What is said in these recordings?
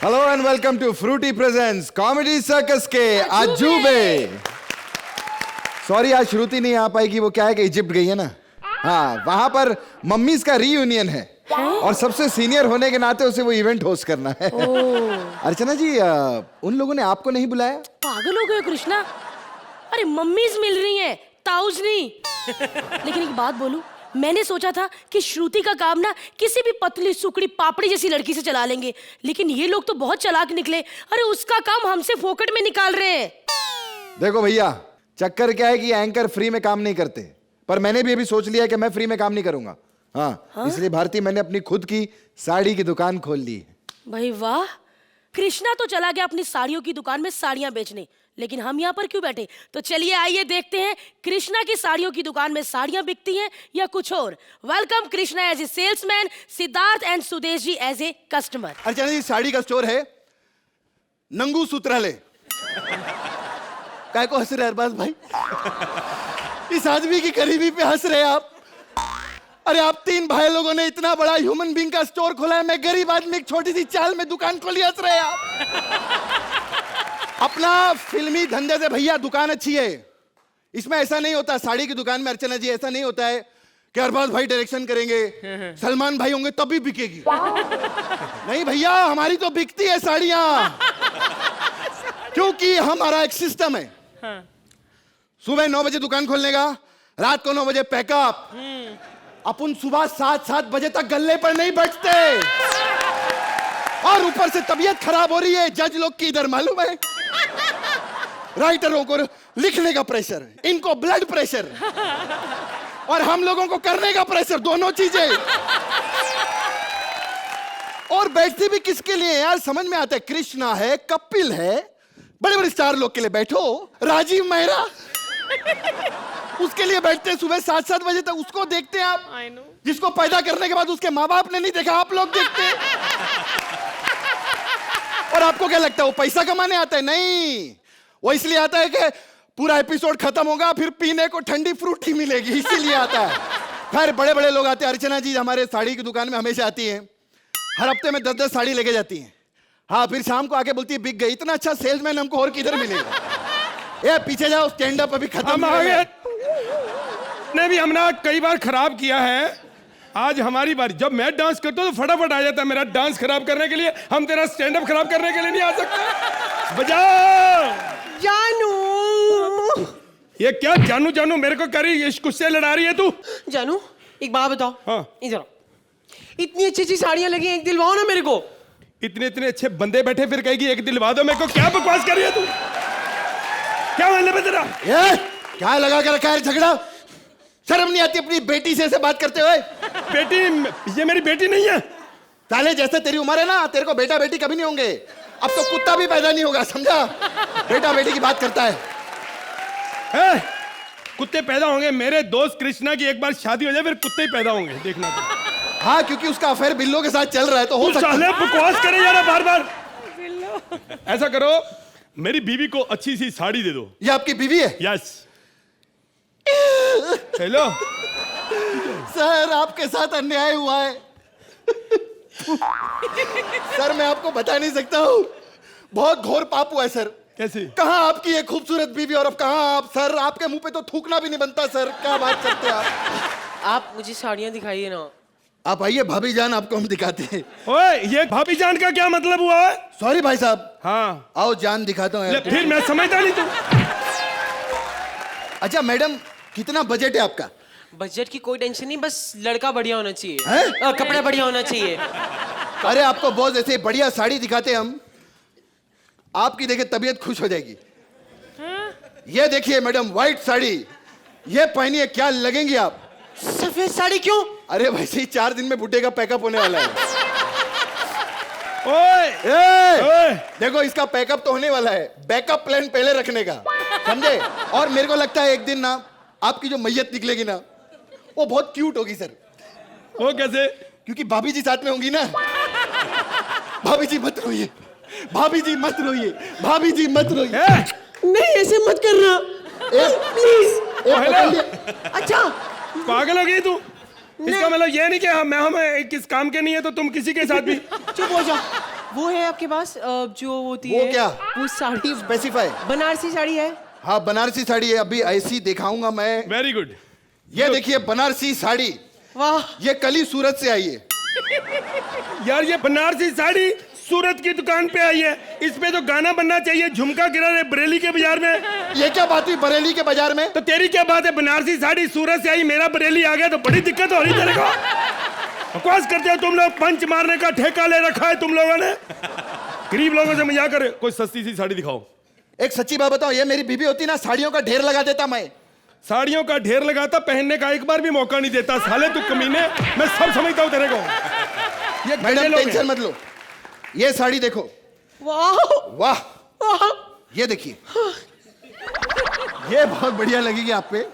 Hello and welcome to Frooti presents comedy circus के अजूबे। Sorry आज श्रुति नहीं आ पाएगी, वो क्या है कि इजिप्ट गई है ना। हाँ, वहां पर मम्मीज का रीयूनियन है और सबसे सीनियर होने के नाते उसे वो इवेंट होस्ट करना है। अर्चना जी, उन लोगों ने आपको नहीं बुलाया? पागल हो गए कृष्णा, अरे मम्मीज मिल रही हैं, ताऊज नहीं। लेकिन एक बात बोलूं, मैंने सोचा था कि श्रुति का काम ना किसी भी पतली सुकड़ी पापड़ी जैसी लड़की से चला लेंगे, लेकिन ये लोग तो बहुत चालाक निकले। अरे उसका काम हमसे फोकट में निकाल रहे हैं। देखो भैया, चक्कर क्या है कि एंकर फ्री में काम नहीं करते, पर मैंने भी अभी सोच लिया है कि मैं फ्री में काम नहीं करूंगा। हाँ? इसलिए भारती मैंने अपनी खुद की साड़ी की दुकान खोल ली है। भाई वाह, कृष्णा तो चला गया अपनी साड़ियों की दुकान में साड़ियां बेचने, लेकिन हम यहाँ पर क्यों बैठे? तो चलिए आइए देखते हैं कृष्णा की साड़ियों की दुकान में साड़ियां बिकती हैं या कुछ और। Welcome Krishna as a salesman, Siddharth and Sudesh ji as a customer. Archana ji, sari का स्टोर है नंगू सूत्रालय। काय को हंस रहे अरबाज भाई? इस आदमी की गरीबी पे हंस रहे आप? अरे आप तीन भाई लोगों ने इतना बड़ा ह्यूमन बीइंग का स्टोर खोला है, मैं गरीब आदमी एक छोटी सी चाल में दुकान खोली, हंस रहे आप? अपना फिल्मी धंधे से भैया दुकान अच्छी है, इसमें ऐसा नहीं होता। साड़ी की दुकान में अर्चना जी ऐसा नहीं होता है कि अरबाज भाई डायरेक्शन करेंगे, सलमान भाई होंगे तभी बिकेगी। नहीं भैया, हमारी तो बिकती है साड़ियां, क्योंकि हमारा एक सिस्टम है। सुबह 9 बजे दुकान खोलने का, रात को 9 बजे पैकअप। अपन सुबह 7 बजे तक गल्ले पर नहीं बैठते, और ऊपर से तबीयत खराब हो रही है जज लोग की इधर, मालूम है? राइटरों को लिखने का प्रेशर, इनको ब्लड प्रेशर, और हम लोगों को करने का प्रेशर, दोनों चीजें। और बैठते भी किसके लिए यार, समझ में आता है? कृष्णा है, कपिल है, बड़े बड़े स्टार लोग के लिए बैठो। राजीव मेहरा, उसके लिए बैठते हैं सुबह 7 बजे तक, उसको देखते हैं आप, जिसको पैदा करने के बाद उसके माँ बाप ने नहीं देखा, आप लोग देखते हैं। और आपको क्या लगता है वो पैसा कमाने आता है? नहीं, वो इसलिए आता है कि पूरा एपिसोड खत्म होगा फिर पीने को ठंडी फ्रूटी मिलेगी, इसीलिए आता है। खैर, बड़े बड़े लोग आते हैं। अर्चना जी हमारे साड़ी की दुकान में हमेशा आती हैं, हर हफ्ते में 10-10 साड़ी लेके जाती हैं। हाँ, फिर शाम को आके बोलती है बिक गई। इतना अच्छा सेल्समैन हमको और किधर मिलेगा? ये पीछे जाओ, स्टैंड अप अभी खत्म हो गया। ने भी हमने कई बार खराब किया है, आज हमारी बारी। जब मैं डांस करता हूँ तो फटाफट आ जाता है मेरा डांस खराब करने के लिए। हम तेरा स्टैंड अप खराब करने के लिए नहीं आ सकते। बजाओ जानू। ये क्या जानू जानू मेरे को करी, इस गुस्से लड़ा रही है तू? जानू, एक बात बताओ। हाँ। इधर इतनी अच्छी अच्छी साड़ियां लगी, एक दिलवाओ ना मेरे को। इतने इतने अच्छे बंदे बैठे, फिर कहेगी एक दिलवा दो मेरे को? क्या बकवास कर रही है तू? क्या मतलब है तेरा? ये क्या लगा कर रखा है झगड़ा? शर्म नहीं आती अपनी बेटी से ऐसे बात करते हुए? बेटी? ये मेरी बेटी नहीं है। साले जैसे तेरी उम्र है ना, तेरे को बेटा बेटी कभी नहीं होंगे। अब तो कुत्ता भी पैदा नहीं होगा, समझा? बेटा बेटी की बात करता है। कुत्ते पैदा होंगे? मेरे दोस्त कृष्णा की एक बार शादी हो जाए फिर कुत्ते ही पैदा होंगे, देखना तो। हाँ, क्योंकि उसका अफेयर बिल्लो के साथ चल रहा है, तो हो सकता है। बकवास करे यार बार बार। ऐसा करो, मेरी बीवी को अच्छी सी साड़ी दे दो। ये आपकी बीवी है? यस। हेलो सर, आपके साथ अन्याय हुआ है। सर, मैं आपको बता नहीं सकता हूँ, बहुत घोर पाप हुआ है सर। कैसे? कहाँ आपकी एक खूबसूरत बीवी और अब कहाँ आप? सर, आपके मुंह पे तो थूकना भी नहीं बनता सर, क्या बात करते हैं आप? आप मुझे साड़ियां दिखाइए ना। आप आइए भाभी जान, आपको हम दिखाते हैं। ओए, ये भाभी जान का क्या मतलब हुआ है? सॉरी भाई साहब। हाँ, आओ जान दिखाता हूँ। फिर मैं समझता नहीं तू। अच्छा मैडम, कितना बजट है आपका? बजट की कोई टेंशन नहीं, बस लड़का बढ़िया होना चाहिए, कपड़ा बढ़िया होना चाहिए। अरे आपको बहुत ऐसे बढ़िया साड़ी दिखाते हैं हम, आपकी देखे तबीयत खुश हो जाएगी। ये देखिए मैडम, व्हाइट साड़ी, ये पहनिए, क्या लगेंगी आप? सफेद साड़ी क्यों? अरे वैसे ही 4 दिन में बुड्ढे का पैकअप होने वाला है। ओए, देखो इसका पैकअप तो होने वाला है, बैकअप प्लान पहले रखने का, समझे? और मेरे को लगता है एक दिन ना आपकी जो मैयत निकलेगी ना, वो बहुत क्यूट होगी सर। वो कैसे? क्योंकि भाभी जी साथ में होंगी ना। भाभी जी मत रोइए, भाभी जी मत रोइए, भाभी जी मत रोइए। नहीं, ऐसे मत करना प्लीज। अच्छा, पागल हो गई तू? इसका मतलब ये नहीं कि हम किस काम के नहीं है तो तुम किसी के साथ भी? चुप हो जाओ। वो है आपके पास जो होती वो है क्या? वो साड़ी स्पेसिफाई। बनारसी साड़ी है। हाँ बनारसी साड़ी है, अभी ऐसी दिखाऊंगा मैं। Very good. ये देखिए बनारसी साड़ी, वाह, ये कल ही सूरत से आई है। यार ये बनारसी साड़ी सूरत की दुकान पे आई है, इस पे तो गाना बनना चाहिए, झुमका गिरा रहे बरेली के बाजार में। ये क्या बात हुई बरेली के बाजार में? तो तेरी क्या बात है, बनारसी साड़ी सूरत से आई, मेरा बरेली आ गया तो बड़ी दिक्कत हो रही तेरे को। बकवास करते हो तुम लोग, पंच मारने का ठेका ले रखा है तुम लोगों ने। गरीब लोगों से मजाक करे, कोई सस्ती सी साड़ी दिखाओ। एक सच्ची बात बताओ, ये मेरी बीबी होती ना साड़ियों का ढेर लगा देता मैं। साड़ियों का ढेर लगाता, पहनने का एक बार भी मौका नहीं देता। साले तू कमीने, मैं सब समझता हूँ तेरे को। ये गंदे मैडम लोग टेंशन हैं। मत लो, ये साड़ी देखो। वाह, वाह, वाह। ये देखिए, ये बहुत बढ़िया लगेगी आप पे।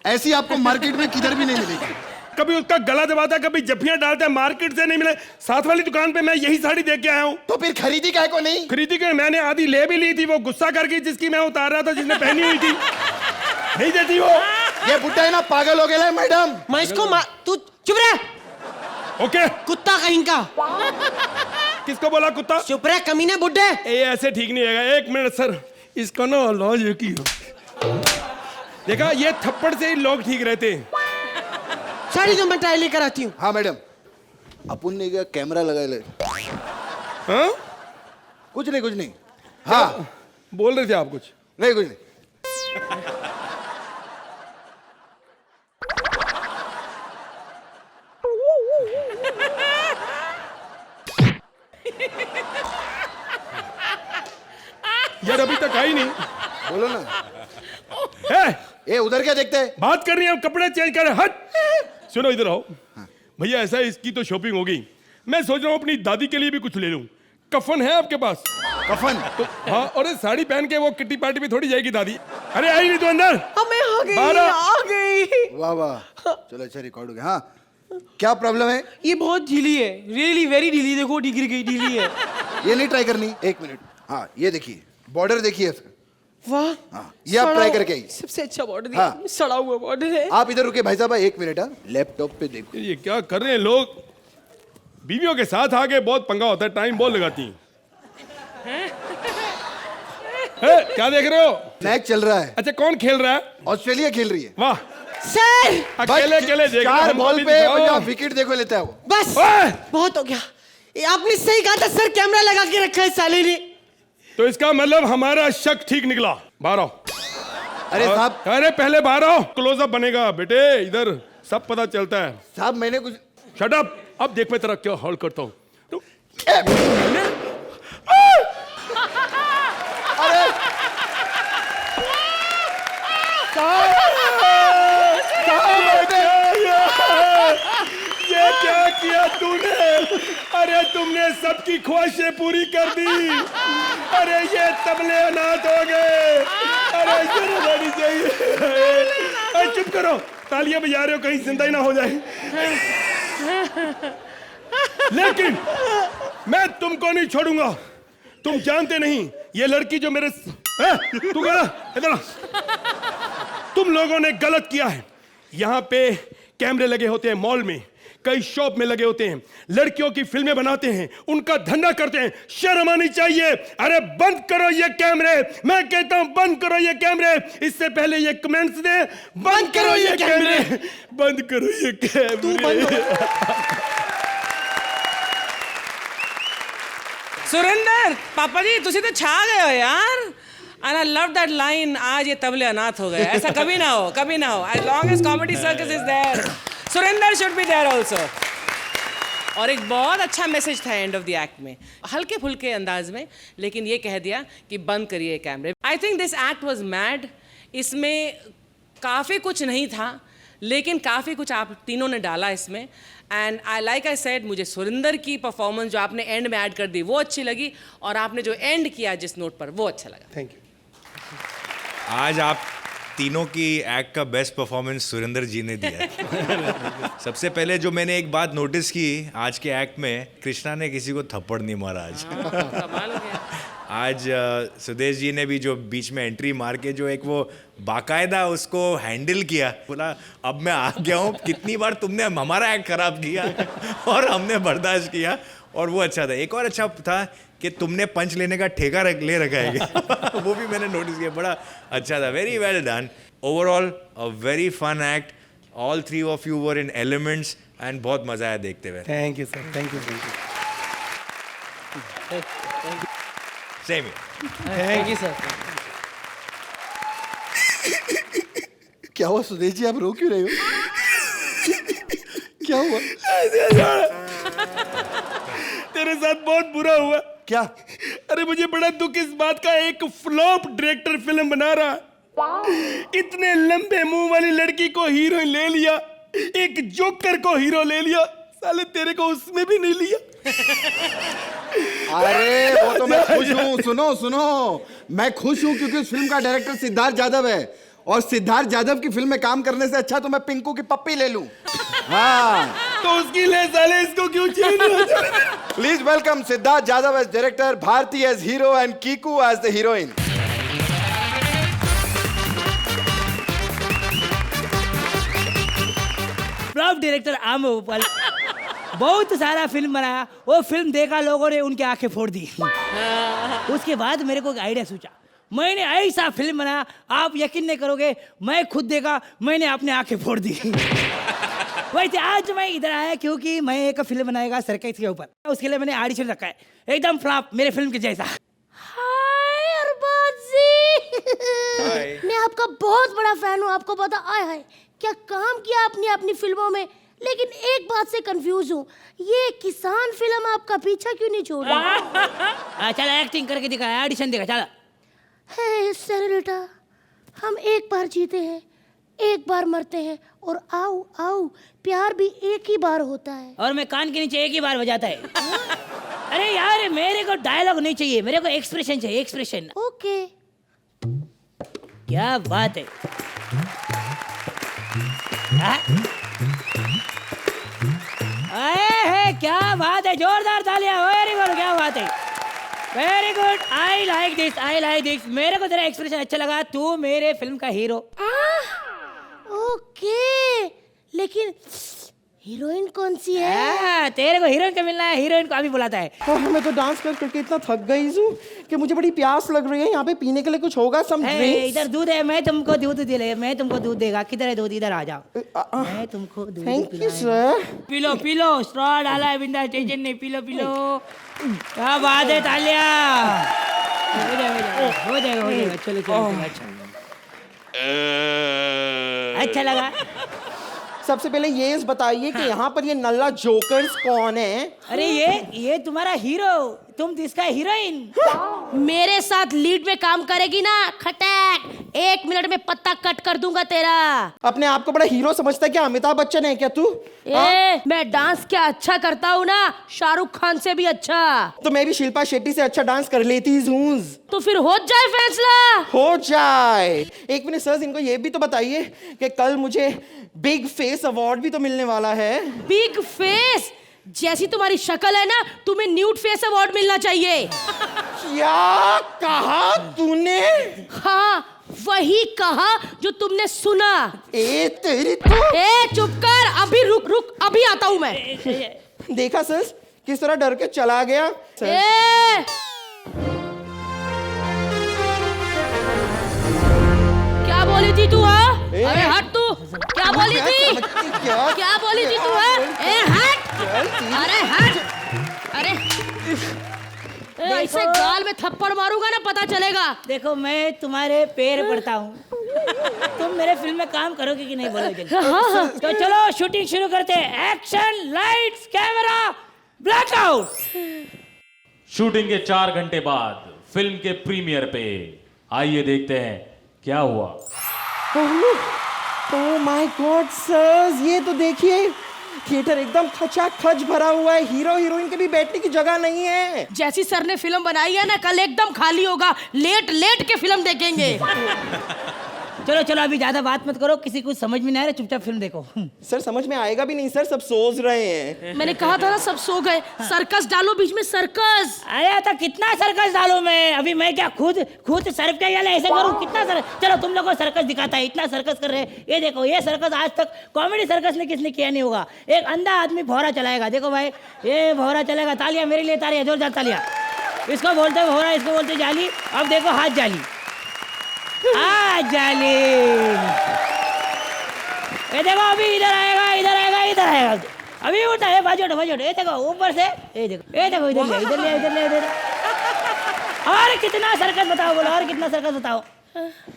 ऐसी आपको मार्केट में किधर भी नहीं मिलेगी। कभी उसका गला दबाता, कभी जफ्फियां डालता है, मार्केट से नहीं मिले। साथ वाली दुकान पे मैं यही साड़ी देख के आया हूँ। तो फिर खरीदी काहे को नहीं? खरीदी के मैंने आधी ले भी ली थी, वो गुस्सा कर गई जिसकी मैं उतार रहा था, जिसने पहनी हुई थी। नहीं देती वो। ये बुड्ढा है ना, पागल हो गया है मैडम। मैं इसको तू चुप रह, ओके। कुत्ता कहीं का। किसको बोला कुत्ता? चुप रह कमीने बुड्ढे। ये ऐसे ठीक नहीं है। एक मिनट सर, इसका ना इलाज एक ही है। देखा, ये थप्पड़ से ही लोग ठीक रहते हैं। साड़ी तो मैं ट्राई लेकर आती हूँ। हाँ मैडम, अपन ने क्या कैमरा लगा ले? हाँ? कुछ नहीं, कुछ नहीं। हाँ बोल रहे थे आप कुछ? नहीं, कुछ नहीं। यार अभी तक आई नहीं। बोलो ना। है? ये उधर क्या देखते हैं? बात करनी है, अब कपड़े चेंज कर। हट, सुनो इधर आओ। भैया ऐसा है, इसकी तो शॉपिंग हो गई। मैं सोच रहा हूँ अपनी दादी के लिए भी कुछ ले लूं। कफन है आपके पास? कफन? तो हाँ, और ये साड़ी पहन के वो किट्टी पार्टी में थोड़ी जाएगी दादी। अरे आई नहीं तो अंदर। मैं आ गई, बारह। आ गई। वाह वाह, चलो अच्छा रिकॉर्ड हो गया। हाँ क्या प्रॉब्लम है? ये बहुत ढीली है, रियली वेरी ढीली। देखो गिर गई, ढीली है। ये नहीं ट्राई करनी? एक मिनट। हाँ ये देखिए, बॉर्डर देखिए इसका। वाह, हाँ, ये आप ट्राई करके आइए। सबसे अच्छा बॉर्डर। हाँ। सड़ा हुआ बॉर्डर है। आप इधर रुके भाई साहब, एक मिनट। हाँ लैपटॉप पे देखो। ये क्या कर रहे हैं लोग? बीवियों के साथ आके बहुत पंगा होता है, टाइम बहुत लगाती हैं। क्या देख रहे हो? मैच चल रहा है। अच्छा, कौन खेल रहा है? ऑस्ट्रेलिया खेल रही है। वाह, सर अकेले अकेले देख रहे हो, 4 हमको बॉल भी पे दिखाओ। 50 विकेट देखो लेता है वो। बस ओए! बहुत हो गया। ये आपने सही कहा था सर, कैमरा लगा के रखा है साले ने। तो इसका मतलब हमारा शक ठीक निकला। बाहर आओ। अरे साहब, अरे पहले बाहर आओ, क्लोजअप बनेगा बेटे, इधर सब पता चलता है। साहब मैंने कुछ। शट अप, अब देख मैं तेरा क्या हॉल करता हूँ। तो अरे ये क्या किया तूने? अरे तुमने सबकी ख्वाहिशें पूरी कर दी। अरे ये तबले अनाथ हो गए। अरे जरूर होनी चाहिए। अरे चुप करो, तालियां बजा रहे हो, कहीं जिंदा ही ना हो जाए। लेकिन मैं तुमको नहीं छोड़ूंगा। तुम जानते नहीं, ये लड़की जो मेरे तू इधर आ। तुम लोगों ने गलत किया है। यहाँ पे कैमरे लगे होते हैं, मॉल में, कई शॉप में लगे होते हैं, लड़कियों की फिल्में बनाते हैं, उनका धंधा करते हैं। शर्म आनी चाहिए। अरे बंद करो ये कैमरे, मैं कहता हूं बंद करो ये कैमरे। इससे पहले ये कमेंट्स दे, बंद करो ये कैमरे, बंद करो ये कैमरे। सुरेंद्र पापा जी, तुसी तो छा गए हो यार। And I love that line, आज ये तबले अनाथ हो गए। ऐसा कभी ना हो, कभी ना हो। As long as comedy circus is there, Surendra should be there also. और एक बहुत अच्छा मैसेज था एंड ऑफ द एक्ट में, हल्के फुल्के अंदाज में, लेकिन ये कह दिया कि बंद करिए कैमरे। I think this act was mad. इसमें काफ़ी कुछ नहीं था, लेकिन काफ़ी कुछ आप तीनों ने डाला इसमें। एंड आई सेड, मुझे सुरेंद्र की परफॉर्मेंस जो आपने एंड में ऐड कर दी वो अच्छी लगी, और आपने जो एंड किया जिस नोट पर वो अच्छा लगा। Thank you. आज आप तीनों की एक्ट का बेस्ट परफॉर्मेंस सुरेंद्र जी ने दिया है। सबसे पहले जो मैंने एक बात नोटिस की आज के एक्ट में, कृष्णा ने किसी को थप्पड़ नहीं मारा आज। कमाल हो गया। आज सुदेश जी ने भी जो बीच में एंट्री मार के जो एक वो बाकायदा उसको हैंडल किया, बोला अब मैं आ गया हूँ, कितनी बार तुमने हमारा एक्ट खराब किया और हमने बर्दाश्त किया, और वो अच्छा था। एक और अच्छा था कि तुमने पंच लेने का ठेका ले रखा है क्या? वो भी मैंने नोटिस किया, बड़ा अच्छा था। Very well done. Overall a very fun act. All three of you were in elements and बहुत मजा आया देखते हुए। Thank you sir, thank you, same. Thank you sir. क्या हुआ सुदेश जी, आप रो क्यों रहे हो? क्या हुआ? तेरे साथ बहुत बुरा हुआ। क्या? अरे मुझे बड़ा दुख इस बात का, एक फ्लॉप डायरेक्टर फिल्म बना रहा, इतने लंबे मुंह वाली लड़की को हीरोइन ले लिया, एक जोकर को हीरो ले लिया, साले तेरे को उसमें भी नहीं लिया। अरे वो तो मैं खुश हूँ। सुनो सुनो, मैं खुश हूँ क्योंकि उस फिल्म का डायरेक्टर सिद्धार्थ यादव है, और सिद्धार्थ यादव की फिल्म में काम करने से अच्छा तो मैं पिंकू की पप्पी ले लूं। हाँ तो उसकी ले साले, इसको क्यों चाहिए? Please welcome Siddharth Yadav as director, Bharti as hero and Kiku as the heroine. Prop director आम गोपाल बहुत सारा फिल्म बनाया, वो फिल्म देखा लोगों ने उनकी आंखें फोड़ दी। उसके बाद मेरे को एक आइडिया सूझा, मैंने ऐसा फिल्म बनाया, आप यकीन नहीं करोगे, मैं खुद देखा, मैंने अपनी आंखें फोड़ दी। वैसे आज मैं इधर आया क्योंकि मैं एक फिल्म बनाएगा सर्कस के ऊपर, उसके लिए मैंने ऑडिशन रखा है, एकदम फ्लॉप मेरे फिल्म के जैसा। हाय अरबाज जी, मैं आपका बहुत बड़ा फैन हूँ, आपको पता। आय हाय क्या काम किया आपने अपनी फिल्मों में, लेकिन एक बात से कंफ्यूज हूँ, ये किसान फिल्म आपका पीछा क्यों नहीं छोड़ रहा? चल एक्टिंग करके दिखा, ऑडिशन दिखा, चल। हे सेनोरिटा, हम एक बार जीते हैं, एक बार मरते हैं, और आओ आओ प्यार भी एक ही बार होता है। और मैं कान के नीचे एक ही बार बजाता है। अरे यार मेरे को डायलॉग नहीं चाहिए, मेरे को एक्सप्रेशन चाहिए, एक्सप्रेशन। ओके। क्या बात है। है क्या बात है, जोरदार तालियां, वेरी गुड, क्या बात है, very good, I like this, I like this. मेरे को तेरा एक्सप्रेशन अच्छा लगा, तू मेरे फिल्म का हीरो। ओके, लेकिन हीरोइन कौन सी है? तेरे को हीरोइन का मिलना है, हीरोइन को अभी बुलाता है। मैं तो डांस करके इतना थक गई हूँ कि मुझे बड़ी प्यास लग रही है, यहाँ पे पीने के लिए कुछ होगा? Some drinks? इधर दूध है, मैं तुमको दूध दिले, मैं तुमको दूध देगा। किधर है दूध? इधर आ जाओ, मैं तुमको दूध thank you sir. P low P low, straw डाला है, बिंदा टेंशन नहीं, पी लो पी लो। क्या बात है, तालिया। हो जाएगा हो जाएगा हो जाएगा, चलो चलो, अच्छा लगा। सबसे पहले ये बताइए कि यहाँ पर ये नल्ला जोकर्स कौन है? अरे ये तुम्हारा हीरो, तुम इसका हीरोइन। मेरे साथ लीड में काम करेगी ना, खटैक 1 मिनट में पत्ता कट कर दूंगा तेरा। अपने आप को बड़ा हीरो समझता है क्या? अमिताभ बच्चन है क्या तू? मैं डांस क्या अच्छा करता हूँ ना, शाहरुख खान से भी अच्छा। तो मैं भी शिल्पा शेट्टी से अच्छा डांस कर लेती हूँ। तो फिर हो जाए फैसला। हो जाए। एक मिनट सर, इनको ये भी तो बताइए कि कल मुझे बिग फेस अवार्ड भी तो मिलने वाला है। Big face? जैसी तुम्हारी शक्ल है ना, तुम्हें न्यूड फेस अवार्ड मिलना चाहिए। क्या कहा तूने? हाँ, वही कहा जो तुमने सुना। ए तेरी तो। ए चुप कर, अभी रुक रुक, अभी आता हूँ मैं। देखा सर किस तरह डर के चला गया। ए! क्या बोली थी तू? हाँ, अरे हट तू। क्या बोली थी? क्या बोली थी तू? ए हट, अरे हट, अरे ऐसे गाल में थप्पड़ मारूंगा ना, पता चलेगा। देखो मैं तुम्हारे पैर पड़ता हूँ, तुम मेरे फिल्म में काम करोगे कि नहीं बोलो जल्दी। हाँ। तो चलो शूटिंग शुरू करते हैं। Action, lights, camera, blackout. Shooting के 4 घंटे बाद फिल्म के प्रीमियर पे आइए देखते हैं क्या हुआ। ओह माय गॉड सर, ये तो देखिए थिएटर एकदम खचाखच भरा हुआ है, हीरो हीरोइन के भी बैठने की जगह नहीं है। जैसी सर ने फिल्म बनाई है ना, कल एकदम खाली होगा, लेट लेट के फिल्म देखेंगे। चलो चलो अभी ज्यादा बात मत करो, किसी को समझ में नहीं आ रहा, चुपचाप फिल्म देखो। सर समझ में आएगा भी नहीं सर, सब सोच रहे हैं। मैंने कहा था ना सब सो गए। सर्कस डालो बीच में, सर्कस। आया था, कितना सर्कस डालूं मैं? अभी मैं क्या खुद सर्फ क्या यार ऐसे करूं? कितना सर्कस? चलो तुम लोगों को सर्कस दिखाता है, इतना सर्कस कर रहे हैं। ये देखो, ये सर्कस आज तक कॉमेडी सर्कस में किसने किया नहीं होगा। एक अंधा आदमी भौरा चलाएगा, देखो भाई ये भौरा चलेगा। तालियां मेरे लिए, तालियां जोरदार तालियां। इसको बोलते हैं भौरा, इसको बोलते हैं जाली। अब देखो हाथ जाली, जाली। ये देखो अभी इधर आएगा, इधर आएगा, इधर आएगा। अभी उठा है, बाजू उठो, बाजू उठो। ये देखो ऊपर से, ये देखो, ये देखो, इधर ले, इधर ले, इधर ले, इधर। और कितना सर्कस बताओ, बोलो और कितना सर्कस बताओ।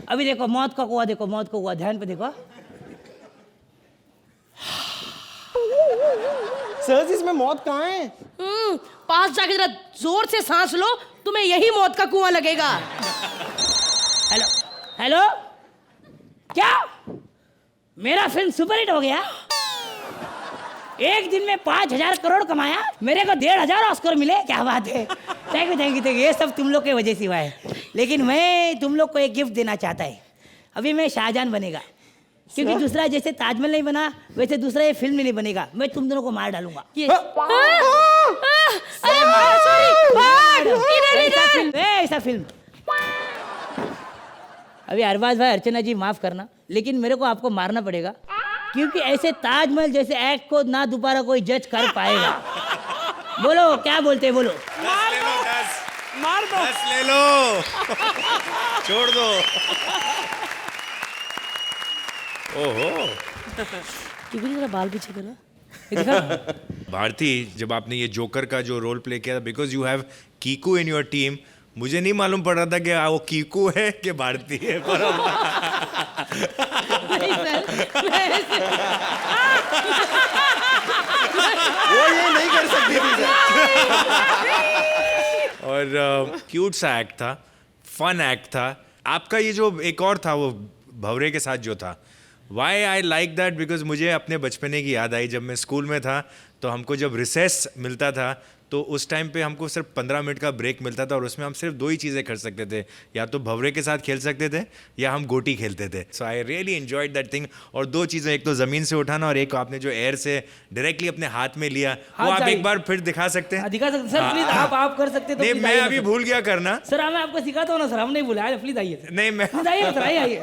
अभी देखो मौत का कुआं, देखो मौत का कुआं, ध्यान पे देखो। सर इसमें मौत कहाँ है? पास जाके जरा जोर से सांस लो, तुम्हें यही मौत का कुआं लगेगा। हेलो हेलो, क्या मेरा फिल्म सुपरहिट हो गया? एक दिन में 5,000 करोड़ कमाया, मेरे को 1,500 ऑस्कर मिले, क्या बात है। Thank you thank you thank you. ये सब तुम लोग के वजह से हुआ है। लेकिन मैं तुम लोग को एक गिफ्ट देना चाहता है। अभी मैं शाहजहां बनेगा, क्योंकि दूसरा जैसे ताजमहल नहीं बना वैसे दूसरा ये फिल्म नहीं बनेगा। मैं तुम दोनों को मार डालूंगा। ऐसा फिल्म। अभी अरबाज भाई, अर्चना जी माफ करना, लेकिन मेरे को आपको मारना पड़ेगा, क्योंकि ऐसे ताजमहल जैसे एक्ट को ना दोबारा कोई जज कर पाएगा। बोलो क्या बोलते हैं, बोलो। मार दो, ले लो, छोड़ दो। ओहो, क्योंकि जरा बाल पीछे करो। भारती, जब आपने ये जोकर का जो रोल प्ले किया था, because you have Kiku in your team, मुझे नहीं मालूम पड़ रहा था कि वो कीकू है कि भारती है। पर नहीं सर, वो ये नहीं कर सकती थी सर। और क्यूट सा एक्ट था, फन एक्ट था आपका। ये जो एक और था वो भवरे के साथ जो था, why I like that, because मुझे अपने बचपने की याद आई। जब मैं स्कूल में था तो हमको जब रिसेस मिलता था तो उस टाइम पे हमको सिर्फ 15 मिनट का ब्रेक मिलता था, और उसमें हम सिर्फ 2 ही चीज़ें कर सकते थे, या तो भवरे के साथ खेल सकते थे या हम गोटी खेलते थे। So I really enjoyed that thing. और 2 चीज़ें, एक तो ज़मीन से उठाना और एक आपने जो एयर से डायरेक्टली अपने हाथ में लिया, वो आप एक बार फिर दिखा सकते हैं? दिखा सकते सर, प्लीज। आप कर सकते तो नहीं, मैं अभी भूल गया करना। सर मैं आपको सिखाता हूँ ना सर, हम नहीं भूला। प्लीज आइए सर। नहीं, मैं प्लीज आइए सर, आइए आइए।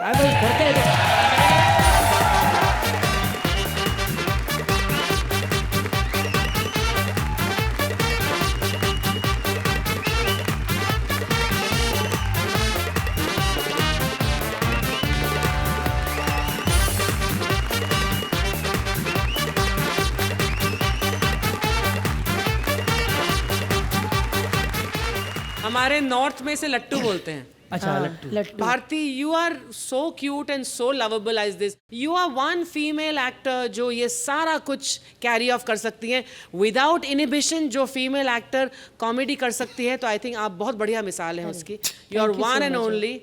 हमारे नॉर्थ में से लट्टू बोलते हैं। अच्छा, लट्टू। Bharti, you are so cute and so lovable as this. You are one female actor जो ये सारा कुछ कैरी ऑफ कर सकती हैं विदाउट इनिबिशन। जो फीमेल एक्टर कॉमेडी कर सकती है, तो आई थिंक आप बहुत बढ़िया मिसाल हैं उसकी। You are one and only.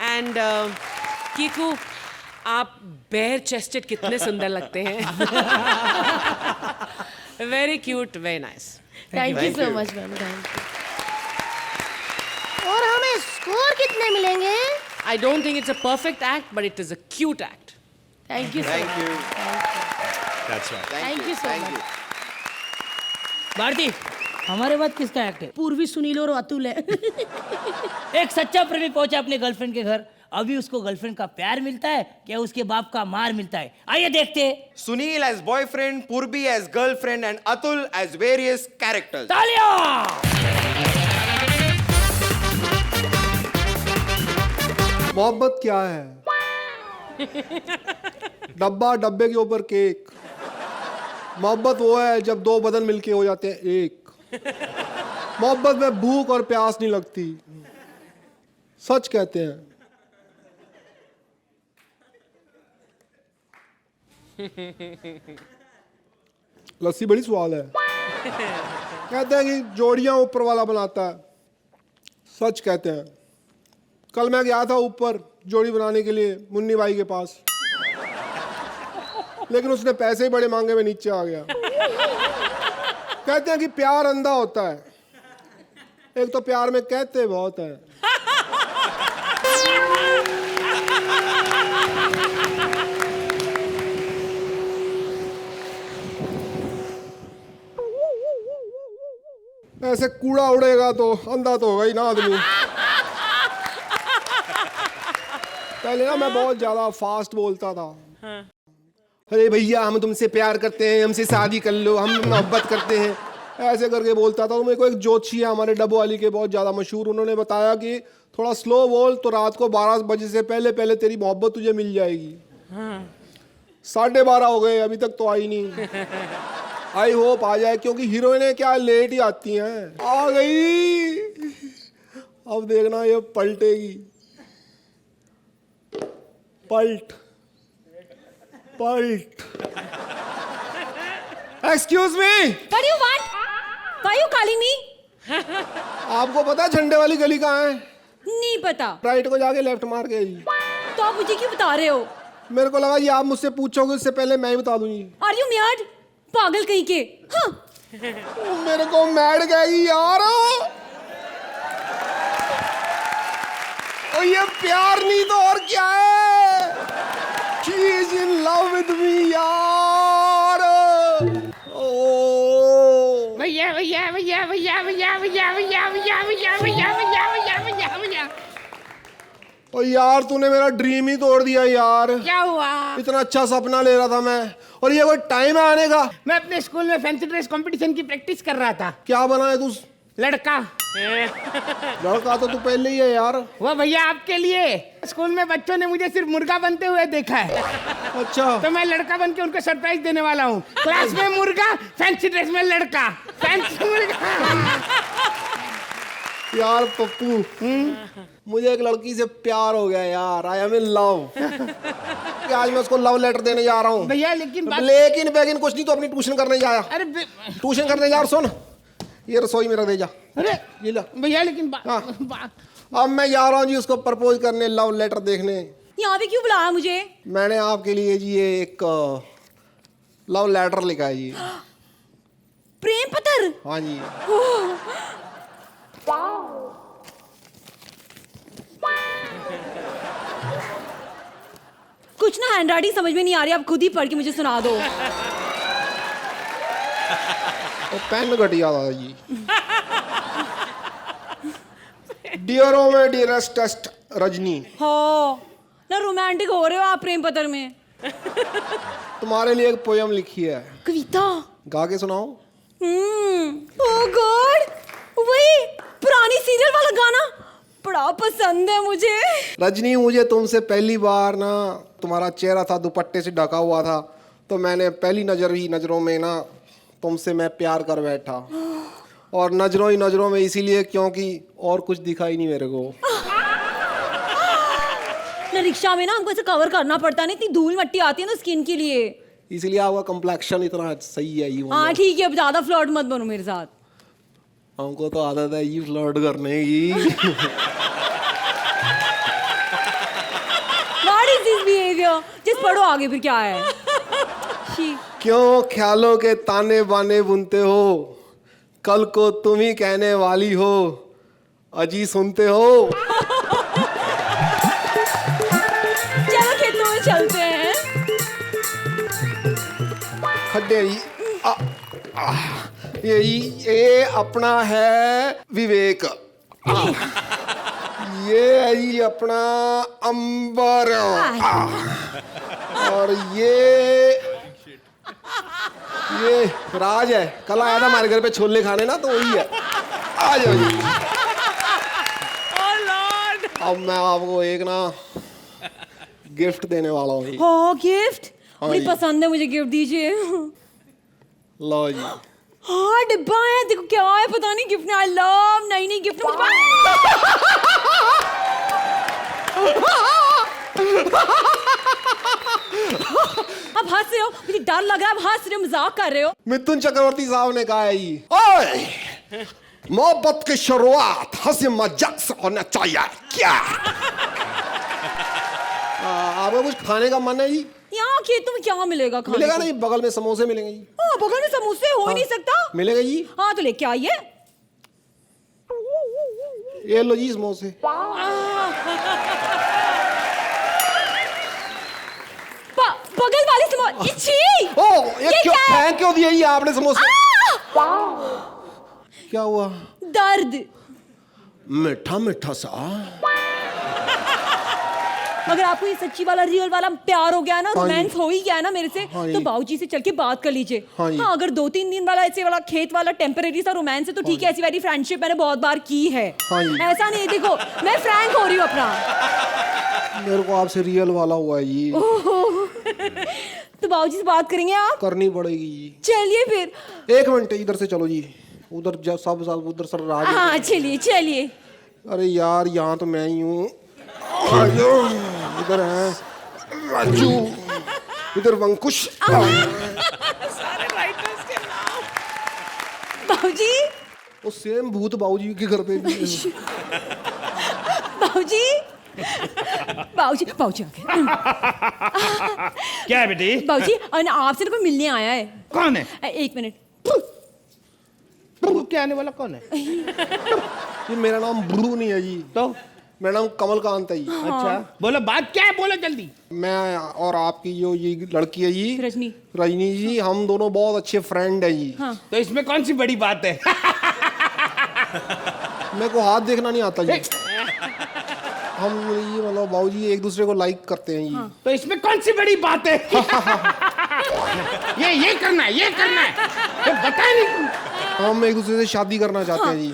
And Kiku, आप बेयर चेस्टेड कितने सुंदर लगते हैं। Very cute, very nice. Thank you so much ma'am, thank you. और हमें स्कोर कितने मिलेंगे? I don't think it's a perfect act, but it is a cute act. Thank you so much, That's right. Thank you so much. Bharti, हमारे बाद किसका act है? पूर्वी, सुनील और अतुल है। एक सच्चा प्रेमी पहुंचा अपने गर्लफ्रेंड के घर। अभी उसको गर्लफ्रेंड का प्यार मिलता है क्या उसके बाप का मार मिलता है? आइए देखते हैं। Sunil as boyfriend, Purvi as girlfriend and Atul as various characters. तालियां! मोहब्बत क्या है? डब्बा, डब्बे के ऊपर केक। मोहब्बत वो है जब 2 बदन मिलके हो जाते हैं एक। मोहब्बत में भूख और प्यास नहीं लगती, सच कहते हैं। लस्सी बड़ी स्वाद है। कहते हैं कि जोड़ियां ऊपर वाला बनाता है, सच कहते हैं। कल मैं गया था ऊपर जोड़ी बनाने के लिए मुन्नी भाई के पास, लेकिन उसने पैसे ही बड़े मांगे, में नीचे आ गया। कहते हैं कि प्यार अंधा होता है, एक तो प्यार में कहते बहुत है। ऐसे कूड़ा उड़ेगा तो अंधा तो होगा ही ना आदमी। पहले ना मैं बहुत ज्यादा फास्ट बोलता था। अरे भैया हम तुमसे प्यार करते हैं, हमसे शादी कर लो, हम मोहब्बत करते हैं, ऐसे करके बोलता था। तो मेरे को एक जोशी है हमारे डब्बो वाली के, बहुत ज्यादा मशहूर, उन्होंने बताया कि थोड़ा स्लो बोल तो रात को 12 बजे से पहले पहले तेरी मोहब्बत तुझे मिल जाएगी। 12:30 हो गए, अभी तक तो आई नहीं। आई होप आ जाए, क्योंकि हीरोइनें क्या लेट ही आती हैं। आ गई, अब देखना ये पलटेगी। पलट पलट। Excuse me, What do you want? Why you calling me? आपको पता है झंडे वाली गली कहाँ है? नहीं पता। राइट को जाके लेफ्ट मार के जी। तो आप मुझे क्यों बता रहे हो? मेरे को लगा ये आप मुझसे पूछोगे, उससे पहले मैं ही बता दूंगी। Are you mad? पागल कहीं के। हाँ। मेरे को मैड गई यार। और ये प्यार नहीं तो और क्या है? She is in love with me यार। ओ भैया भैया भैया भैया भैया भैया भैया भैया भैया भैया भैया भैया भैया भैया। ओ यार तूने मेरा ड्रीम ही तोड़ दिया यार। क्या हुआ? इतना अच्छा सपना ले रहा था मैं, और ये कोई टाइम है आने का? मैं अपने स्कूल में फैंसी ड्रेस कंपटीशन की प्रैक्टिस कर रहा था। क्या बना है तू? लड़का। लड़का तो तू पहले ही है यार। वो भैया आपके लिए, स्कूल में बच्चों ने मुझे सिर्फ मुर्गा बनते हुए देखा है। अच्छा, तो मैं लड़का बन के उनको सरप्राइज देने वाला हूँ। क्लास में मुर्गा, फैंसी ड्रेस में लड़का, फैंसी मुर्गा। यार पप्पू, मुझे एक लड़की से प्यार हो गया यार। I am in love. आज मैं उसको लव लेटर देने जा रहा हूँ भैया। लेकिन लेकिन कुछ नहीं, तो अपनी ट्यूशन करने जाया। अरे ट्यूशन करने जा। सुन, ये रसोई में रख दे जा। अरे ये ला भैया, लेकिन हाँ। अब मैं जा रहा हूँ जी उसको प्रपोज करने, लव लेटर देखने। यहाँ भी क्यों बुलाया मुझे? मैंने आपके लिए जी ये एक लव लेटर लिखा है जी। प्रेम पत्र? हाँ जी। कुछ ना हैंडराइटिंग समझ में नहीं आ रही, आप खुद ही पढ़ के मुझे सुना दो। तो पेन घटिया था जी। डियरो में डियरेस्ट रजनी। हो ना, रोमांटिक हो रहे हो आप प्रेम पत्र में। तुम्हारे लिए एक पोयम लिखी है। कविता? गा के सुनाओ। ओह गॉड, वही पुरानी सीरियल वाला गाना बड़ा पसंद है मुझे। रजनी, मुझे तुमसे पहली बार ना, तुम्हारा चेहरा था दुपट्टे से ढका हुआ था, तो मैंने पहली नजरों में ना तुमसे मैं प्यार कर बैठा। और नजरों ही नजरों में इसीलिए क्योंकि और कुछ दिखाई नहीं मेरे को। ना रिक्शा में ना हमको ऐसे कवर करना पड़ता, नहीं इतनी धूल मिट्टी आती है ना स्किन के लिए, इसीलिए आपका कम्प्लेक्शन इतना सही है। हाँ ठीक है, अब ज्यादा फ्लर्ट मत बनो मेरे साथ। हमको तो आदत है ये फ्लर्ट करने की। What is this behavior? जिस पढ़ो आगे फिर क्या है? क्यों ख्यालों के ताने बाने बुनते हो, कल को तुम ही कहने वाली हो, अजी सुनते हो। चलो खेतों में चलते हैं। खड्डे ये अपना है विवेक। ये है जी अपना अंबर। और ये राज है। कल आया था हमारे घर पे छोले खाने ना, तो वही है। आ जाओ जी। अब मैं आपको एक ना गिफ्ट देने वाला हूँ। हाँ गिफ्ट? हाँ बड़ी जी। पसंद है मुझे, गिफ्ट दीजिए। लो जी। हाँ डिब्बा है, देखो क्या है पता नहीं गिफ्ट में। आई लव नई नई गिफ्ट। अब हंस रहे हो, मुझे डर लग रहा है। अब हंस रहे हो, मजाक कर रहे हो? मिथुन चक्रवर्ती साहब ने कहा है ये, ओए मोहब्बत की शुरुआत हंसी मजाक से होना चाहिए क्या? आपको कुछ खाने का मन है जी? यहाँ खेतों में क्या मिलेगा खाने मिलेगा को? नहीं, बगल में समोसे मिलेंगे जी। हाँ बगल में समोसे हो ही नहीं सकता। मिलेगा जी। हाँ तो लेके आइए। ये लो जी समोसे। बगल वाले समोसे। छी! ओ ये क्यों फेंक क्यों दिया ये आपने समोसे? क्या हुआ? दर्द। मीठा मीठा सा। अगर आपको ये सच्ची वाला रियल वाला प्यार हो गया ना, हाँ जी। रोमांस हो ही गया ना मेरे से, हाँ जी। तो बाबूजी से चल के बात कर लीजिए। हाँ जी। हाँ, अगर 2-3 दिन वाला ऐसे वाला खेत वाला टेम्परेरी सा रोमांस है तो ठीक है, ऐसी वाली फ्रेंडशिप मैंने बहुत बार की है। हाँ जी। ऐसा नहीं, देखो मैं फ्रैंक हो रही हूँ अपना। मेरे को आपसे रियल वाला हुआ है जी। ओहो। तो बाबूजी से बात करेंगे आप? करनी पड़ेगी जी। चलिए फिर। 1 मिनट इधर से चलो जी। उधर सब उधर सर राज। हाँ चलिए चलिए। अरे यार यहाँ तो मैं ही हूँ। इधर है राजू, इधर वंकुश। सारे राइटर्स के नाम। बाबूजी। वो सेम भूत बाबूजी के घर पे भी है। बाबूजी। बाबूजी बाबूजी क्या है बेटी? बाबूजी आपसे ना कोई मिलने आया है। कौन है? 1 मिनट। क्या आने वाला कौन है? ये मेरा नाम ब्रू नहीं है जी, तो मेरा नाम कमलकांत है जी। अच्छा बोलो, बात क्या है, बोलो जल्दी। मैं और आपकी जो ये लड़की है जी, रजनी। रजनी जी, हम दोनों बहुत अच्छे फ्रेंड हैं जी। हाँ। तो इसमें कौन सी बड़ी बात है? मेरे को हाथ देखना नहीं आता जी। हम ये मतलब बाबूजी एक दूसरे को लाइक करते हैं जी। हाँ। तो इसमें कौन सी बड़ी बात है? ये करना है, ये करना है, तो बता नहीं। हम एक दूसरे से शादी करना चाहते हैं जी।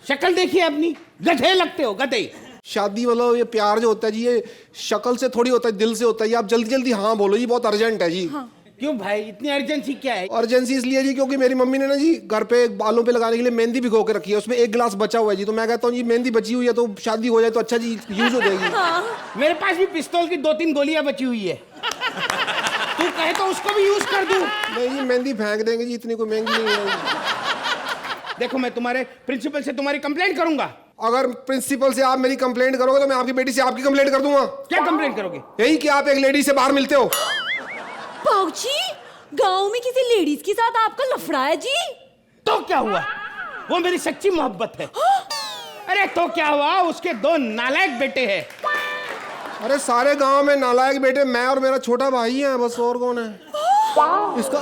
शक्ल देखिए अपनी, गधे लगते हो, गधे। शादी मतलब ये प्यार जो होता है जी, ये शक्ल से थोड़ी होता है, दिल से होता है। ये आप जल्दी जल्दी हाँ बोलो जी, बहुत अर्जेंट है जी। हाँ। क्यों भाई, इतनी अर्जेंसी क्या है? अर्जेंसी इसलिए जी क्योंकि मेरी मम्मी ने ना जी घर पे बालों पे लगाने के लिए मेहंदी भिगो के रखी है, उसमें 1 गिलास बचा हुआ है जी। तो मैं कहता हूँ जी मेहंदी बची हुई है तो शादी हो जाए तो अच्छा जी, यूज हो जाएगी। मेरे पास भी पिस्तौल की 2-3 गोलियां बची हुई है, तू कहे तो उसको भी यूज कर दूं। नहीं जी, मेहंदी फेंक देंगे जी, इतनी कोई महंगी नहीं है। देखो मैं तुम्हारे प्रिंसिपल से तुम्हारी कंप्लेंट करूंगा। अगर प्रिंसिपल से आप मेरी कंप्लेंट करोगे तो मैं आपकी बेटी से आपकी कंप्लेंट कर दूंगा। क्या कंप्लेंट करोगे? यही कि आप एक लेडी से बाहर मिलते हो। बाबूजी, गांव में किसी लेडीज के साथ आपका लफड़ा है जी? तो क्या हुआ, वो मेरी सच्ची मोहब्बत है। अरे तो क्या हुआ, उसके 2 नालायक बेटे हैं। अरे सारे गांव में नालायक बेटे मैं और मेरा छोटा भाई है, बस और कौन है? इसका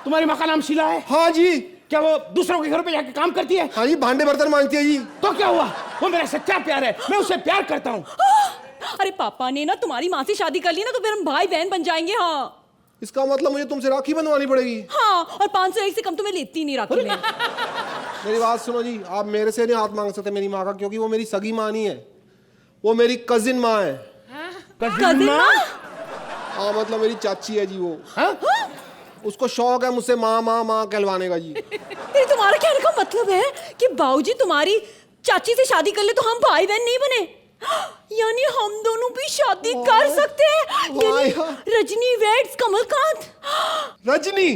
तुम्हारी माँ का नाम शीला है? हाँ जी। क्या वो दूसरों के घरों पे जाके काम करती है? हाँ जी, भांडे बर्तन मांजती है जी। तो क्या हुआ, वो मेरा सच्चा प्यार है, मैं उससे प्यार करता हूँ। अरे पापा ने ना तुम्हारी माँ से शादी कर ली ना तो फिर हम भाई बहन बन जाएंगे। हाँ। इसका मतलब मुझे तुमसे राखी बंधवानी पड़ेगी? हाँ, और 501 से कम तो मैं लेती नहीं राखी में। मेरी बात सुनो जी, आप मेरे से नहीं हाथ मांग सकते मेरी माँ का, क्योंकि वो मेरी सगी माँ नहीं है, वो मेरी कजिन माँ है। कजिन माँ? हाँ मतलब मेरी चाची है जी वो। हाँ? उसको शौक है मुझसे माँ माँ माँ कहलवाने का जी। तेरी तुम्हारा कहने का मतलब है कि बाबूजी तुम्हारी चाची से शादी कर ले तो हम भाई बहन नहीं बने? यानी हम दोनों भी शादी कर सकते हैं? यानी रजनी वेड्स कमलकांत। रजनी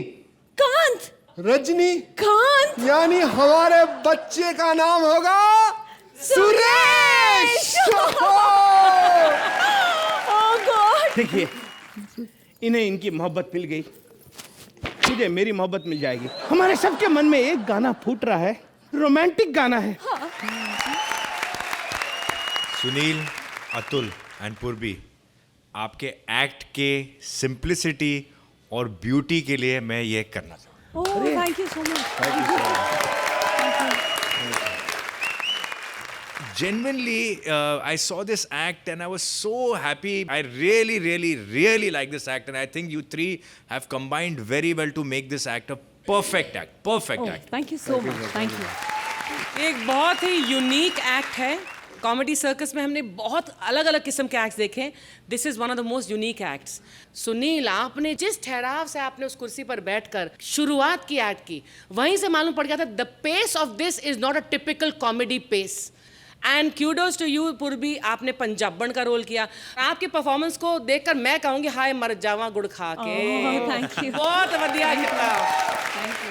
कांत। रजनी कांत, यानी हमारे बच्चे का नाम होगा सुरेश। ओह गॉड। देखिए, इन्हें इनकी मोहब्बत मिल गई, मुझे मेरी मोहब्बत मिल जाएगी। हमारे सबके मन में एक गाना फूट रहा है, रोमांटिक गाना है। सुनील, अतुल एंड पूर्वी, आपके एक्ट के सिंप्लिसिटी और ब्यूटी के लिए मैं ये करना चाहूँ। Oh thank you so much. Genuinely, I saw this act and I was so happy. I really like this act, and I think you 3 have combined very well to make this act a perfect act. Perfect act. Thank you so much, thank you. एक बहुत ही unique act है। Comedy circus में हमने बहुत अलग अलग किस्म के एक्ट्स देखे। This is one of the most unique acts. Sunil, आपने जिस ठहराव से आपने उस कुर्सी पर बैठकर शुरुआत की एक्ट की, वहीं से मालूम पड़ गया था the pace of this is not a typical comedy pace. And kudos to you Purvi, आपने पंजाबन का रोल किया। आपके परफॉर्मेंस को देखकर मैं कहूँगी हाय मर जावा गुड़ खा के। Thank you. बहुत बढ़िया किया,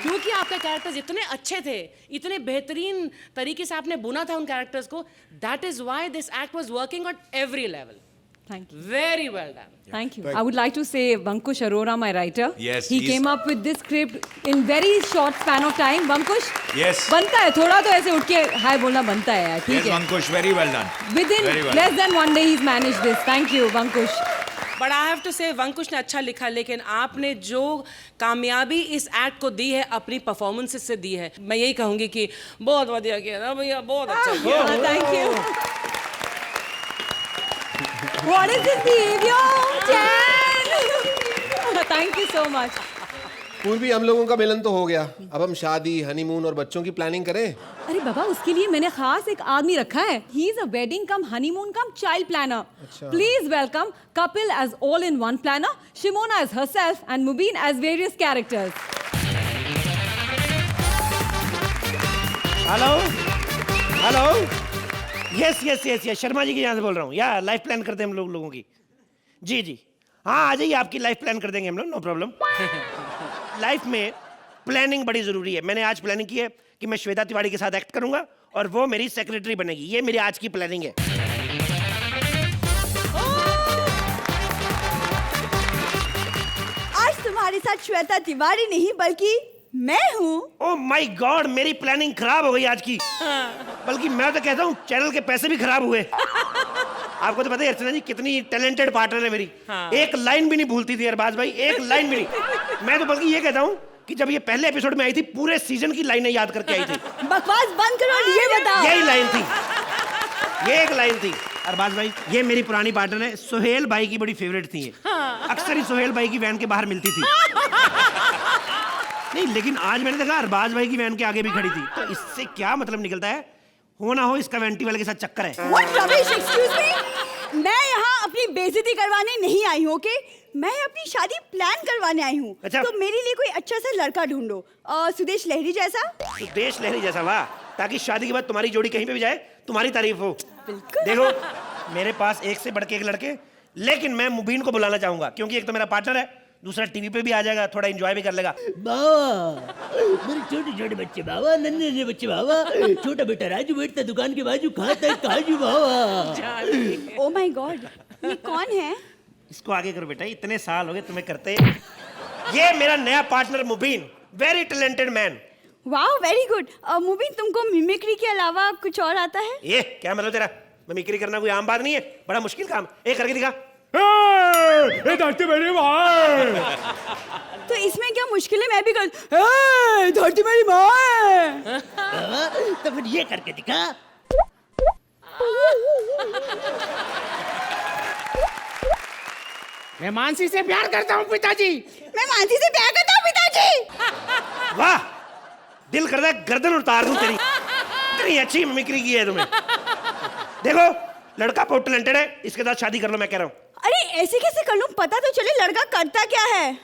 क्योंकि आपके कैरेक्टर्स इतने अच्छे थे, इतने बेहतरीन तरीके से आपने बुना था उन कैरेक्टर्स को। That is why this act was working on every level. Thank you. Very well done. Thank you. I would like to say Vankush Arora, my writer. Yes, he he's- came up with this script in very short span of time. Vankush. Yes. बनता है, थोड़ा तो ऐसे उठ के हाय बोलना बनता है यार, ठीक Yes, है? Vankush, very well done. Within Very well less than 1 day, he's managed this. Thank you, Vankush. But I have to say Vankush ने अच्छा लिखा, लेकिन आपने जो कामयाबी इस एक्ट को दी है अपनी परफॉर्मेंसेस से दी है, मैं यही कहूंगी कि बहुत बढ़िया किया ना भैया, बहुत अच्छा किया। Thank you. What is this behaviour? Thank you so much. पूर्वी, हम लोगों का मिलन तो हो गया, अब हम शादी, हनीमून और बच्चों की प्लानिंग करें। अरे बाबा, उसके लिए मैंने खास एक आदमी रखा है। He is a wedding cum honeymoon cum child planner. Please welcome Kapil as all in one planner, Simona as herself and Mubeen as various characters. Hello hello, yes yes yes yes, Sharma ji के यहाँ से बोल रहा हूँ। या लाइफ प्लान करते हैं हम लोगों की। जी जी हाँ, आ जाइए, आपकी लाइफ प्लान कर देंगे हम लोग, नो प्रॉब्लम। लाइफ में प्लानिंग बड़ी जरूरी है। मैंने आज प्लानिंग की है कि मैं श्वेता तिवारी के साथ एक्ट करूंगा और वो मेरी सेक्रेटरी बनेगी। ये मेरी आज की प्लानिंग है। आज तुम्हारे साथ श्वेता तिवारी नहीं बल्कि मैं हूँ। ओह माय गॉड, मेरी प्लानिंग खराब हो गई आज की। बल्कि मैं तो कहता हूँ चैनल के पैसे भी खराब हुए। आपको तो पता है अर्चना जी कितनी टैलेंटेड पार्टनर है मेरी। एक लाइन भी नहीं भूलती थी अरबाज भाई, एक लाइन भी नहीं। मैं तो बल्कि ये कहता हूँ कि जब ये पहले एपिसोड में आई थी पूरे सीजन की लाइनें याद करके आई थी। बकवास बंद करो और ये बताओ। यही लाइन थी, ये एक लाइन थी। अरबाज भाई, ये मेरी पुरानी पार्टनर है, सुहेल भाई की बड़ी फेवरेट थी ये। अक्सर ही सुहेल भाई की वैन के बाहर मिलती थी। नहीं, लेकिन आज मैंने देखा अरबाज भाई की वैन के आगे भी खड़ी थी। तो इससे क्या मतलब निकलता है, हो ना हो इसका वैंटी वाले के साथ चक्कर है। What rubbish, excuse me? मैं यहाँ अपनी बेइज्जती करवाने नहीं आई हूँ, ओके? मैं अपनी शादी प्लान करवाने आई हूँ। अच्छा। तो मेरे लिए कोई अच्छा सा लड़का ढूंढो, सुदेश लहरी जैसा। सुदेश लहरी जैसा, वाह, ताकि शादी के बाद तुम्हारी जोड़ी कहीं पे भी जाए तुम्हारी तारीफ हो। देखो, मेरे पास एक से बढ़ के एक लड़के, लेकिन मैं मुबीन को बुलाना चाहूंगा क्योंकि एक तो मेरा पार्टनर है, दूसरा टीवी पे भी आ जाएगा, थोड़ा एंजॉय भी कर लेगा। बाबा, मेरे छोटे छोटे बच्चे बाबा, नन्हे नन्हे बच्चे बाबा। छोटा बेटा राजू बैठता दुकान के बाजू, खाता है काजू बाबा। ओ माय गॉड, ये कौन है? इसको आगे करो बेटा, इतने साल हो गए तुम्हें करते। ये मेरा नया पार्टनर मुबीन, वेरी टैलेंटेड मैन। वाह, वेरी गुड। मुबीन, तुमको मिमिक्री के अलावा कुछ और आता है? ये क्या मतलब तेरा? मिमिक्री करना कोई आम बात नहीं है, बड़ा मुश्किल काम। एक करके दिखा। तो इसमें क्या मुश्किल है? मैं भी कर। धरती मेरी माँ है। तो फिर ये करके दिखा। मैं मानसी से प्यार करता हूँ पिताजी। मैं मानसी से प्यार करता हूँ पिताजी। वाह, दिल करता है गर्दन उतार दूं तेरी, इतनी अच्छी मिमिक्री की है तुमने। देखो, लड़का बहुत टैलेंटेड है, इसके साथ शादी कर लो, मैं कह रहा हूँ। अरे ऐसे कैसे कर लूं? पता तो चले लड़का करता क्या है।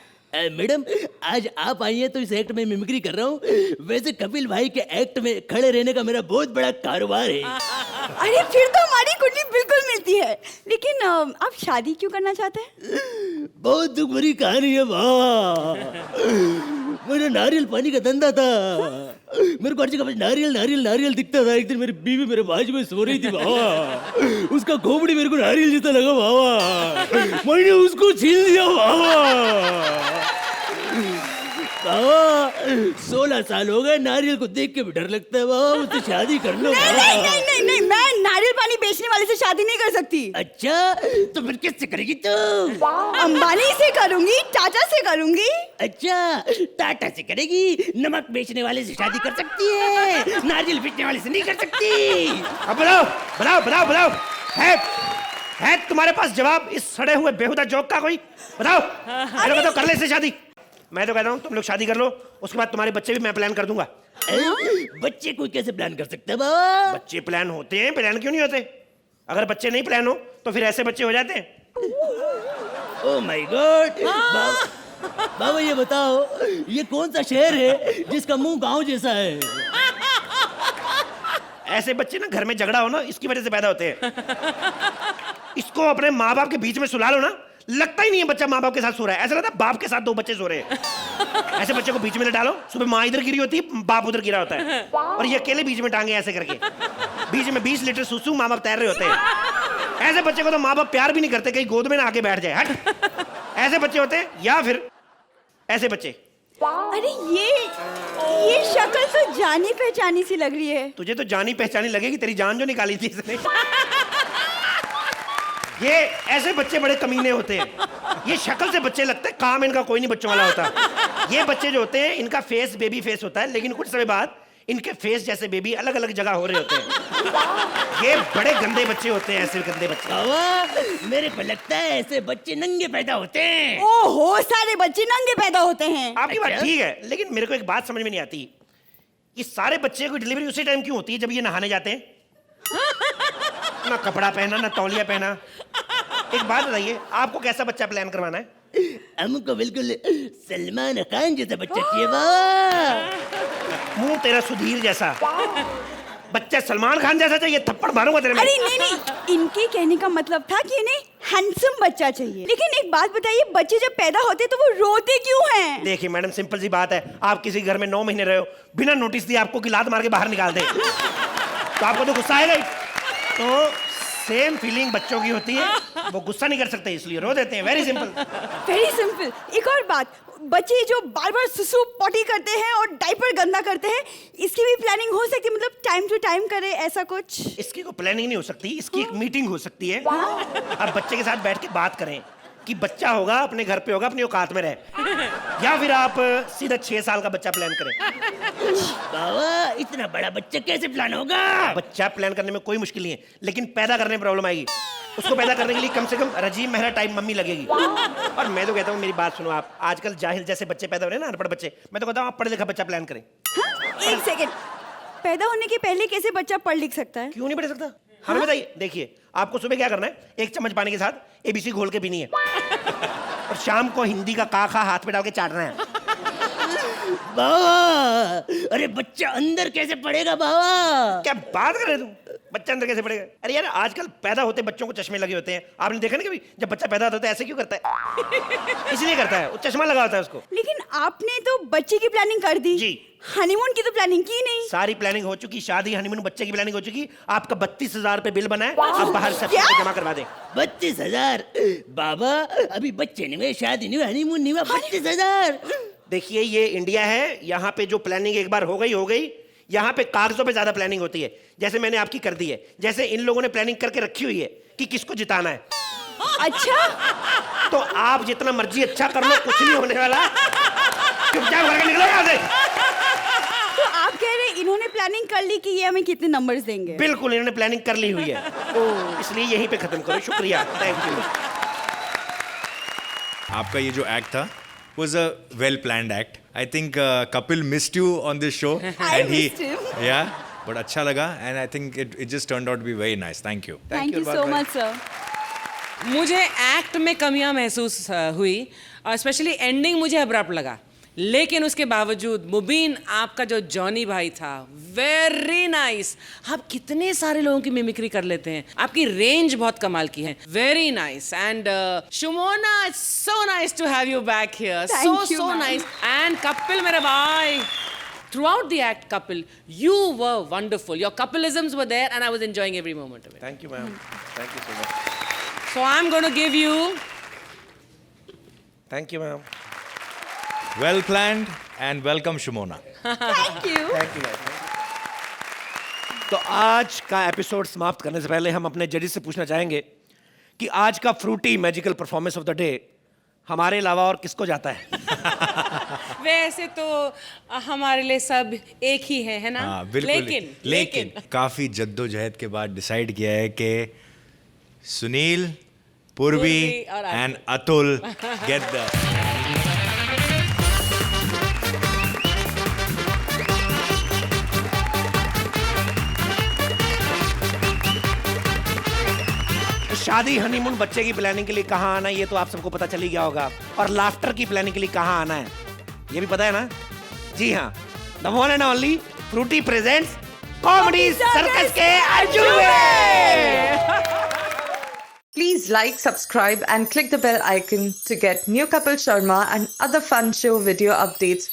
मैडम, आज आप आई हैं तो इस एक्ट में मिमिक्री कर रहा हूँ। वैसे कपिल भाई के एक्ट में खड़े रहने का मेरा बहुत बड़ा कारोबार है। अरे फिर तो हमारी कुंडली बिल्कुल मिलती है। लेकिन आप शादी क्यों करना चाहते हैं? बहुत दुख भरी कहानी है वाह। मेरा नारियल पानी का धंधा था, मेरे को हर जगह नारियल नारियल नारियल दिखता था। एक दिन मेरी बीवी मेरे बाजू में सो रही थी बाबा, उसका खोपड़ी मेरे को नारियल जैसा लगा बाबा, मैंने उसको छीन लिया बाबा। 16 साल हो गए, नारियल को देख के भी डर लगता है बाबा, मुझसे शादी कर लो। नहीं, मैं नारियल पानी बेचने वाले से शादी नहीं कर सकती। अच्छा, तो फिर किससे करेगी तू? अंबानी से करूंगी, टाटा से करूंगी। अच्छा, टाटा से करेगी, नमक बेचने वाले से शादी कर सकती है, नारियल बेचने वाले से नहीं कर सकती। अब बताओ, है तुम्हारे पास जवाब इस सड़े हुए बेहुदा जोक का कोई? बताओ, बताओ, कर ले इससे शादी। मैं तो कहता हूँ तुम लोग शादी कर लो, उसके बाद तुम्हारे बच्चे भी मैं प्लान कर दूंगा। बच्चे को कैसे प्लान कर सकते हैं बाबा? बच्चे प्लान होते हैं, प्लान क्यों नहीं होते? अगर बच्चे नहीं प्लान हो तो फिर ऐसे बच्चे हो जाते हैं। Oh my God. बाबा ये बताओ, ये कौन सा शहर है जिसका मुंह गांव जैसा है? ऐसे बच्चे ना घर में झगड़ा हो ना, इसकी वजह से पैदा होते हैं। इसको अपने माँ बाप के बीच में सुला लो ना, लगता ही नहीं है बच्चा माँ बाप के साथ सो रहा है, ऐसा लगता है बाप के साथ 2 बच्चे सो रहे हैं। ऐसे बच्चे को बीच में डालो, सुबह माँ इधर गिरी होती है, बाप उधर गिरा होता है, और ये अकेले बीच में टांगे ऐसे करके, बीच में 20 लीटर सुसु माँ बाप तैर रहे होते हैं। ऐसे बच्चे को तो माँ बाप प्यार भी नहीं करते, कहीं गोद में ना आके बैठ जाए। हट, ऐसे बच्चे होते हैं, या फिर ऐसे बच्चे। अरे ये शक्ल तो जानी पहचानी सी लग रही है। तुझे तो जानी पहचानी लगेगी, तेरी जान जो निकाली थी इसने। ये ऐसे बच्चे बड़े कमीने होते हैं। ये शक्ल से बच्चे लगते हैं, काम इनका कोई नहीं बच्चों वाला होता। ये बच्चे जो होते हैं इनका फेस बेबी फेस होता है, लेकिन कुछ समय बाद इनके फेस जैसे बेबी अलग अलग जगह हो रहे होते हैं। ये बड़े गंदे बच्चे होते हैं, ऐसे गंदे बच्चे। मेरे को लगता है ऐसे बच्चे नंगे पैदा होते हैं। ओहो, सारे बच्चे नंगे पैदा होते हैं। आपकी बात ठीक है, लेकिन मेरे को एक बात समझ में नहीं आती, ये सारे बच्चे की डिलीवरी उसी टाइम क्यों होती है जब ये नहाने जाते हैं? ना कपड़ा पहना, ना तौलिया पहना। एक बात बताइए, आपको कैसा बच्चा प्लान करवाना है? हमको बिल्कुल सलमान खान जैसा बच्चा चाहिए बाबा। मुंह तेरा सुधीर जैसा। बच्चा सलमान खान जैसा चाहिए? थप्पड़ मारूंगा तेरे में। अरे नहीं, इनके कहने का मतलब था कि इन्हें हैंडसम बच्चा चाहिए। लेकिन एक बात बताइए, बच्चे जब पैदा होते तो वो रोते क्यों हैं? देखिए मैडम, सिंपल सी बात है, आप किसी घर में 9 महीने रहे हो, बिना नोटिस दिए आपको की लात मार के बाहर निकाल दे तो आपको तो गुस्सा आएगा ही। तो सेम फीलिंग बच्चों की होती है, वो गुस्सा नहीं कर सकते इसलिए रो देते हैं। Very simple. Very simple. एक और बात, बच्चे जो बार बार सुसु पॉटी करते हैं और डायपर गंदा करते हैं, इसकी भी प्लानिंग हो सकती है? मतलब टाइम टू टाइम करे ऐसा कुछ? इसकी कोई प्लानिंग नहीं हो सकती, इसकी एक मीटिंग हो सकती है। अब बच्चे के साथ बैठ के बात करें कि बच्चा होगा, अपने घर पे होगा, अपनी औकात में रहे, या फिर आप सीधा 6 साल का बच्चा प्लान करें। बाबा इतना बड़ा बच्चा कैसे प्लान होगा? बच्चा प्लान करने में कोई मुश्किल नहीं है, लेकिन पैदा करने में प्रॉब्लम आएगी। उसको पैदा करने के लिए कम से कम रजीम मेहरा टाइम मम्मी लगेगी। और मैं तो कहता हूँ, मेरी बात सुनो आप, आजकल जाहिल जैसे बच्चे पैदा हो रहे हैं ना, अनपढ़ बच्चे, मैं तो कहता हूँ आप पढ़े लिखा बच्चा प्लान करें। एक सेकेंड, पैदा होने के पहले कैसे बच्चा पढ़ लिख सकता है? क्यों नहीं पढ़ सकता? हमें बताइए। देखिए, आपको सुबह क्या करना है, 1 चम्मच पानी के साथ ABC घोल के पीनी है और शाम को हिंदी का का खा हाथ में डाल के चाटना है। बाबा, अरे बच्चा अंदर कैसे पड़ेगा बाबा? क्या बात कर रहे तुम? बच्चा अंदर कैसे पड़ेगा? अरे यार, आजकल पैदा होते बच्चों को चश्मे लगे होते हैं, आपने देखा नहीं कभी? जब बच्चा पैदा होता है ऐसे क्यों करता है? इसलिए करता है, वो चश्मा लगा होता है उसको। लेकिन आपने तो बच्चे की प्लानिंग कर दी जी। हनीमून की तो प्लानिंग की नहीं। सारी प्लानिंग हो चुकी, शादी, हनीमून, बच्चे की प्लानिंग हो चुकी। आपका 32,000 रुपए बिल बना है, आप बाहर से जमा करवा दें। 32,000? बाबा अभी बच्चे नहीं हुए, शादी नहीं हुई, हनीमून नहीं हुआ, 32,000? देखिए, ये इंडिया है, यहाँ पे जो प्लानिंग एक बार हो गई। यहाँ पे कागजों पे ज्यादा प्लानिंग होती है, जैसे मैंने आपकी कर दी है। जैसे इन लोगों ने प्लानिंग करके रखी हुई है कि किसको जिताना है। अच्छा, तो आप जितना मर्जी अच्छा कर लो, कुछ नहीं होने वाला। चुपचाप करके निकलो यहाँ से। तो आप कह रहे हैं इन्होंने प्लानिंग कर ली कि ये हमें कितने नंबर्स देंगे? बिल्कुल, इन्होंने प्लानिंग कर ली हुई है, इसलिए यहीं पे खत्म करो। शुक्रिया, थैंक यू। आपका ये जो एक्ट था was a well planned act. I think Kapil missed you on this show. I missed him. Yeah, but अच्छा लगा and I think it just turned out to be very nice. Thank you. Thank you so much sir. मुझे act में कमियां महसूस हुई और specially ending मुझे abrupt लगा, लेकिन उसके बावजूद मुबीन आपका जो जॉनी भाई था, वेरी नाइस। आप कितने सारे लोगों की मिमिक्री कर लेते हैं, आपकी रेंज बहुत कमाल की है, very nice. And Shumona, it's so nice to have you back here, so nice. And Kapil मेरा भाई, throughout the act, Kapil, you were wonderful. Your Kapilisms were there and I was enjoying every moment of it. Thank you, ma'am. Thank you so much. So I'm going to give you... Thank you, ma'am. Well planned and welcome, Shumona. Thank you. Thank you, ma'am. तो आज का episode समाप्त करने से पहले हम अपने जजेस से पूछना चाहेंगे कि आज का Frooti magical performance of the day हमारे अलावा और किसको जाता है? वैसे तो हमारे लिए सब एक ही है ना? हाँ, बिल्कुल। लेकिन काफी जद्दोजहद के बाद डिसाइड किया है कि सुनील, पूर्वी और एंड अतुल गेट द शादी, हनीमून, बच्चे की प्लानिंग के लिए कहाँ आना है ये तो आप सबको पता चल ही गया होगा, और लाफ्टर की प्लानिंग के लिए कहाँ आना है ये भी पता है ना? जी हाँ, the one and only Frooti presents comedy circus के अजूबे। Please like, subscribe and click the bell icon to get new Kapil Sharma and other fun show video updates